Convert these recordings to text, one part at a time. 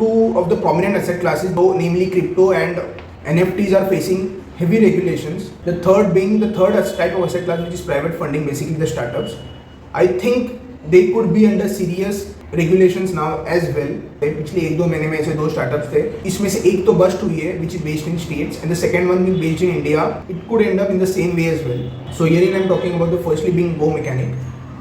two of the prominent asset classes, though namely crypto and NFTs, are facing heavy regulations. The third being the third type of asset class, which is private funding, basically the startups. I think they could be under serious regulations now as well. पिछले एक दो महीने में ऐसे दो startups थे, इसमें से एक तो बस्ट हुई है, which is based in states, and the second one being based in India. It could end up in the same way as well. So herein I'm talking about the firstly being Go Mechanic.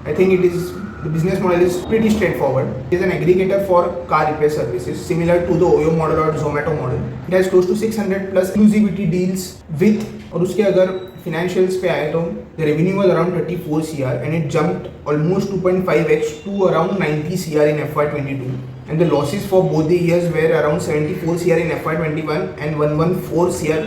I think the business model is pretty straightforward. It is an aggregator for car repair services, similar to the Oyo model or Zomato model. It has close to 600 plus exclusivity deals with, और उसके अगर financials पे आए तो the revenue was around 34 CR and it jumped almost 2.5x to around 90 CR in FY22. And the losses for both the years were around 74 CR in FY21 and 114 CR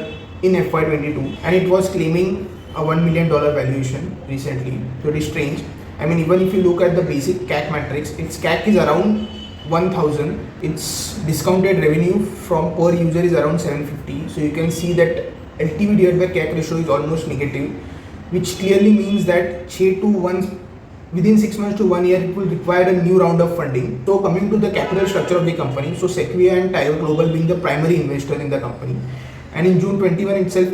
in FY22. And it was claiming a $1 million valuation recently. So it is strange. I mean, even if you look at the basic CAC matrix, its CAC is around 1000. Its discounted revenue from per user is around 750. So you can see that LTV divided by CAC ratio is almost negative, which clearly means that 6 to 1 within 6 months to 1 year it will require a new round of funding. So coming to the capital structure of the company, so Sequoia and Tiger Global being the primary investor in the company, and in June 21 itself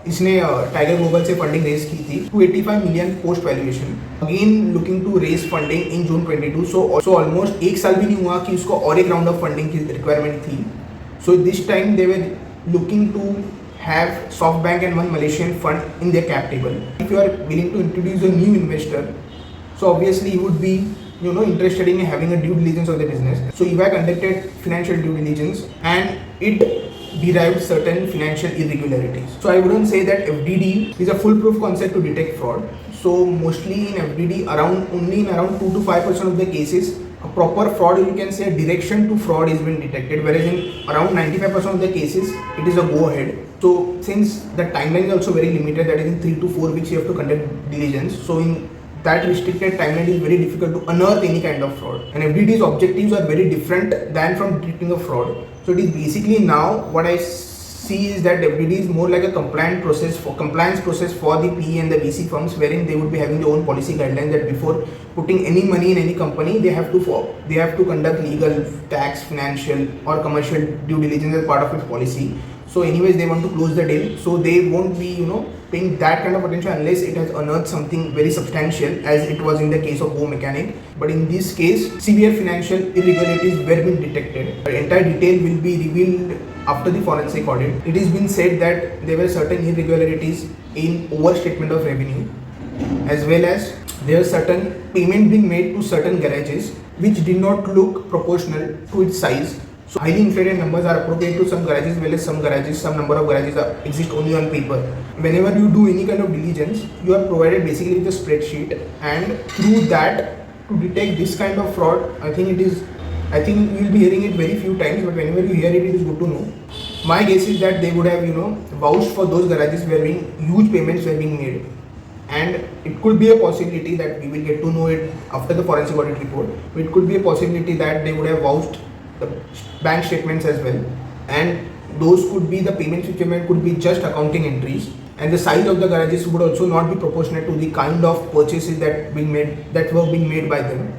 इसने Tiger Global से funding raise की थी 285 million post valuation, again looking to raise funding in June 22. So almost एक साल भी नहीं हुआ कि उसको और एक राउंड ऑफ फंडिंग की रिक्वायरमेंट थी. So this time they were looking to have SoftBank and one Malaysian fund in their cap table. If you are willing to introduce a new investor, so obviously you would be interested in having a due diligence of the business. So EY conducted financial due diligence and it derived certain financial irregularities. So I wouldn't say that FDD is a foolproof concept to detect fraud. So mostly in FDD, only in around 2 to 5% of the cases, a proper fraud, you can say a direction to fraud is been detected, whereas in around 95% of the cases, it is a go ahead. So since the timeline is also very limited, that is in 3 to 4 weeks you have to conduct diligence. So in that restricted timeline, it is very difficult to unearth any kind of fraud. And FDD's objectives are very different than from detecting a fraud. So it is basically now what I see is that FDD is more like a compliance process for the PE and the VC firms, wherein they would be having their own policy guidelines that before putting any money in any company, they have to conduct legal, tax, financial or commercial due diligence as part of its policy. So anyways, they want to close the deal, so they won't be paying that kind of attention unless it has unearthed something very substantial, as it was in the case of Go Mechanic. But in this case, severe financial irregularities were being detected. The entire detail will be revealed after the forensic audit. It has been said that there were certain irregularities in overstatement of revenue, as well as there are certain payment being made to certain garages which did not look proportional to its size. So highly inflated numbers are appropriate to some garages, whereas some number of garages exist only on paper. Whenever you do any kind of diligence, you are provided basically with a spreadsheet, and through that to detect this kind of fraud, I think you will be hearing it very few times, but whenever you hear it, it is good to know. My guess is that they would have vouched for those garages where huge payments were being made. And it could be a possibility that we will get to know it after the forensic audit report. But it could be a possibility that they would have vouched the bank statements as well, and those could be the payments which could be just accounting entries, and the size of the garages would also not be proportionate to the kind of purchases that were being made by them.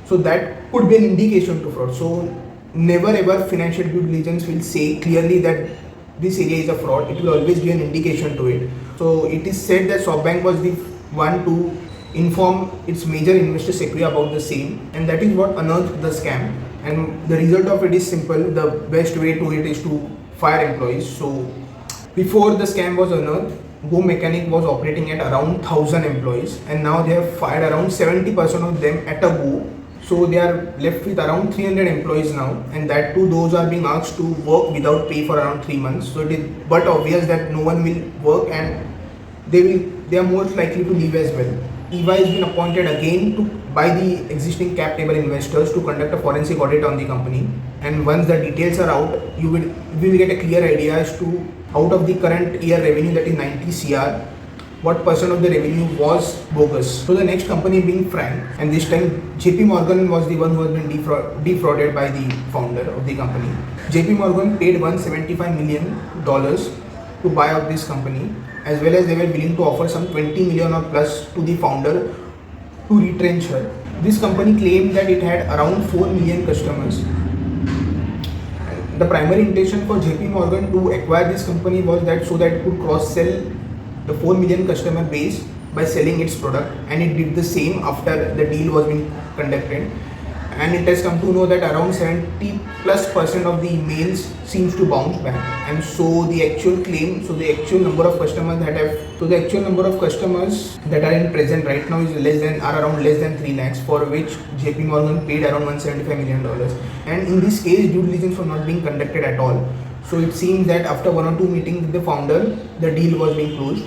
So that could be an indication to fraud. So never ever financial due diligence will say clearly that this area is a fraud. It will always be an indication to it. So it is said that SoftBank was the one to inform its major investor Sequoia about the same, and that is what unearthed the scam. And the result of it is simple. The best way to it is to fire employees. So before the scam was unearthed, Go Mechanic was operating at around 1000 employees, and now they have fired around 70% of them at a go. So they are left with around 300 employees now, and that too, those are being asked to work without pay for around 3 months. So it is but obvious that no one will work, and they are most likely to leave as well. EY has been appointed again by the existing cap table investors to conduct a forensic audit on the company, and once the details are out, we will get a clear idea as to out of the current year revenue, that is 90 CR, what percent of the revenue was bogus. So the next company being Frank, and this time JP Morgan was the one who has been defrauded by the founder of the company. JP Morgan paid $175 million to buy out this company, as well as they were willing to offer some 20 million or plus to the founder to retrench her. This company claimed that it had around 4 million customers, The primary intention for JP Morgan to acquire this company was that so that it could cross-sell the 4 million customer base by selling its product, and it did the same after the deal was being conducted. And it has come to know that around 70+% of the emails seems to bounce back, and so the actual claim, so the actual number of customers that are in present right now is around less than 3 lakhs, for which JP Morgan paid around $175 million. And in this case, due diligence was not being conducted at all. So it seems that after 1 or 2 meetings with the founder, the deal was being closed.